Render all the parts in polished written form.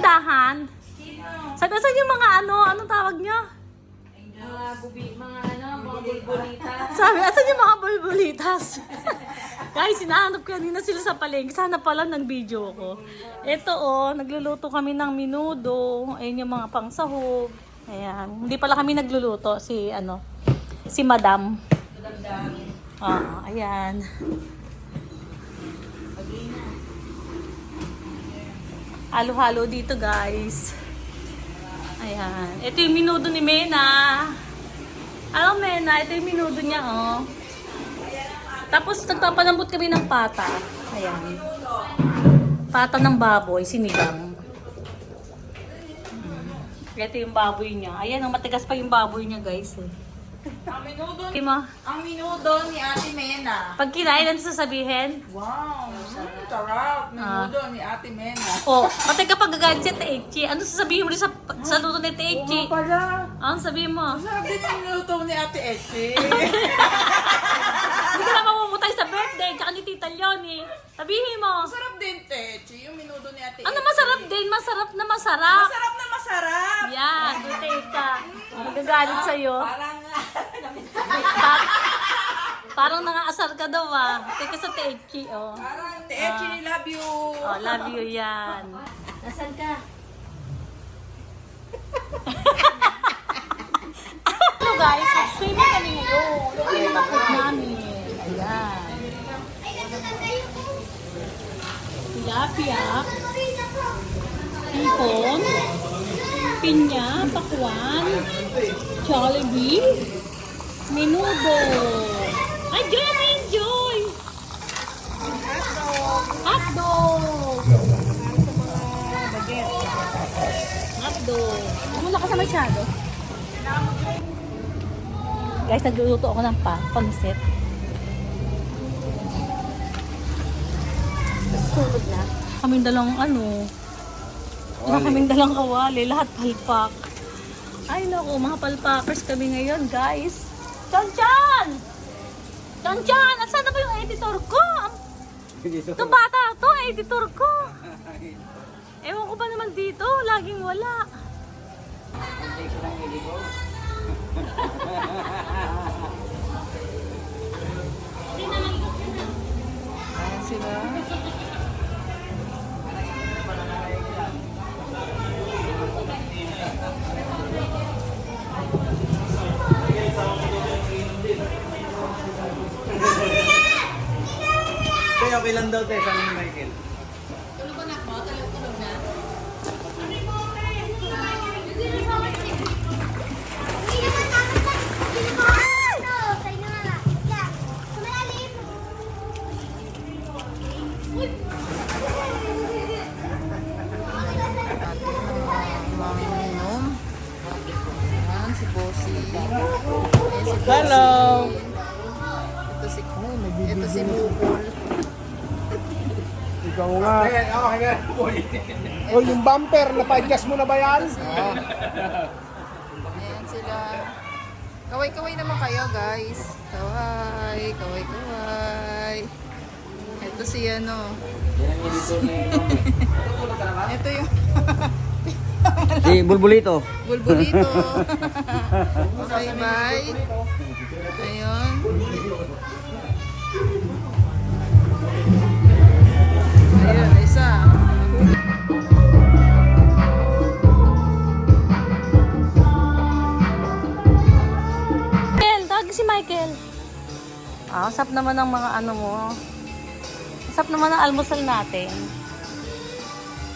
tindahan? Saan yung mga anong tawag niyo? Mga bulbulitas. Sabi, asan yung mga bulbulitas? Guys, hinahanap ko kanina sila sa palengke. Sana pala nag-video ko. Ito nagluluto kami ng minudo. Ayun yung mga pangsahog. Ayan. Hindi pala kami nagluluto. Si Madam. Ayan. Halo-halo dito, guys. Ayan. Ito yung minudo ni Mena. Ano, Mena? Ito yung minudo niya, Tapos, nagpapalambot kami ng pata. Ayan. Pata ng baboy, sinigang. Ito yung baboy niya. Ayan, matigas pa yung baboy niya, guys. Ang minudo ni Ate Mena. Pag kinain, ano sasabihin? Wow, sarap. Minudo ni Ate Mena. Pati kapag gagalit si Teichi, ano sasabihin mo rin sa luto ni Teichi? Oo pala. Ano sabihin mo? Sarap din yung minuto ni Ate Echi. Hindi ka na mamumutay sa birthday, tsaka ni Tita Leonie. Sabihin mo. Masarap din, Techi, yung minuto ni Ate Echi. Ano masarap din? Masarap na masarap. Masarap na masarap. Yan, dutay ka. Magagalit sa'yo. Parang nangaasar ka daw Teka sa Teichi, Parang, Techi, love you. Love you yan. Nasaan ka? So guys, swimming kami ngayon. Ito yung takot namin. Ayan. Tilapia, hipon, pinya, pakwan, Jollibee, menudo. Ay, enjoy! Hotdog! Hotdog. Muna ka sa masyado. Guys, nagluluto ako ng pansit. Susunod na. Kaming dalang wala kaming dalang kawali. Lahat palpak. Ay naku, mga palpakers kami ngayon, guys. Chanchan! Chanchan! At sana ba yung editor ko? Ito bata to, editor ko. Ewan ko ba naman dito, laging wala. Ayan sila. Okay lang daw tayo, sabi ni Michael. Si Bossy. Hello! Ito si Bukol. Ikaw nga. Ayan, ako kaya boy. O yung bumper, na-adjust mo na ba yan? Ayan sila. Kaway-kaway naman kayo, guys. Kaway. Ito si Ito yung Si Bulbulito. bulbulito. Bye-bye. Ayun. Ayun, isa. Michael, tawag si Michael. Usap naman ng mga mo. Usap naman ng almusal natin.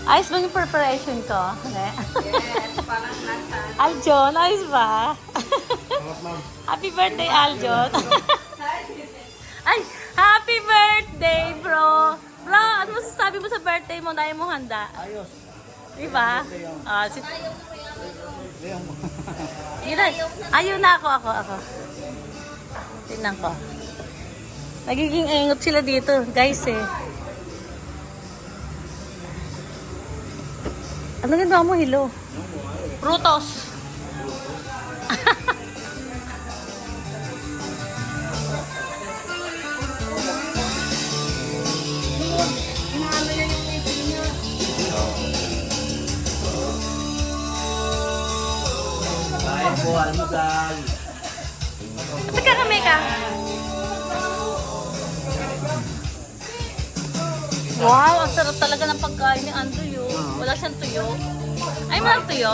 Ayos ba yung preparation ko? Yes, parang nasa. Aljon, ayos ba? Happy birthday, Aljon. Ay, happy birthday, bro. Bro, ano masasabi mo sa birthday mo? Dahil mo handa. Ayos. Diba? Ayun na ako. Tingnan ko. Nagiging ingot sila dito, guys Ano ganda mo, Hilo? Frutos. Po, almusal. Teka kami ka. Wow, ang sarap talaga ng pagkain ni Andoy. Wala siyang tuyo. Ay, walang tuyo.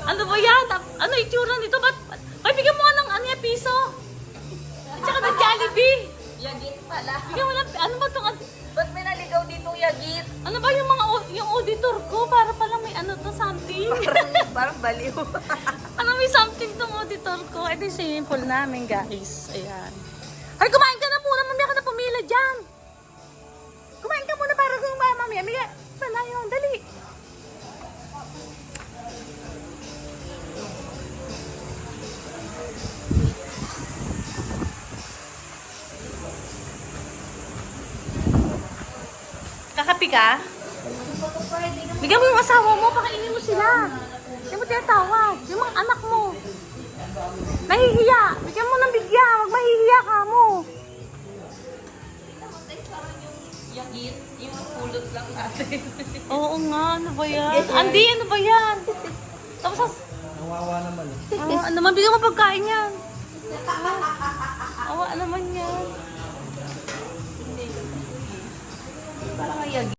Ano ba yan? Ano itsura nito? Ba't? Ay, bigyan mo nga ng ano yan, piso. At saka ng Jollibee. Yagit pala. Bigyan mo ng, ano ba itong, Ba't may naligaw ditong yagit? ano ba yung mga, yung auditor ko? Para palang may ano to, something. Parang baliw. Ano may something tong auditor ko? Ito yung simple namin, guys. Ayan. Ay, kumain ka na muna. Mamaya ka na pumila dyan. Kumain ka muna para kung mamaya. Amiga, pala yun. Dali. Kakapi ka? Bigyan mo yung asawa mo, pakainin mo sila. Hindi mo tinatawag. Yung mga anak mo. Nahihiya. Bigyan mo ng bigyan. Huwag mahihiya ka mo. Yagit, yung pulot lang natin. Oo nga, ano ba yan? Andy, ano ba yan? Tapos, Nawawa naman. ano naman, bigyan mo pagkain yan. Awa naman yan. Parang yagit.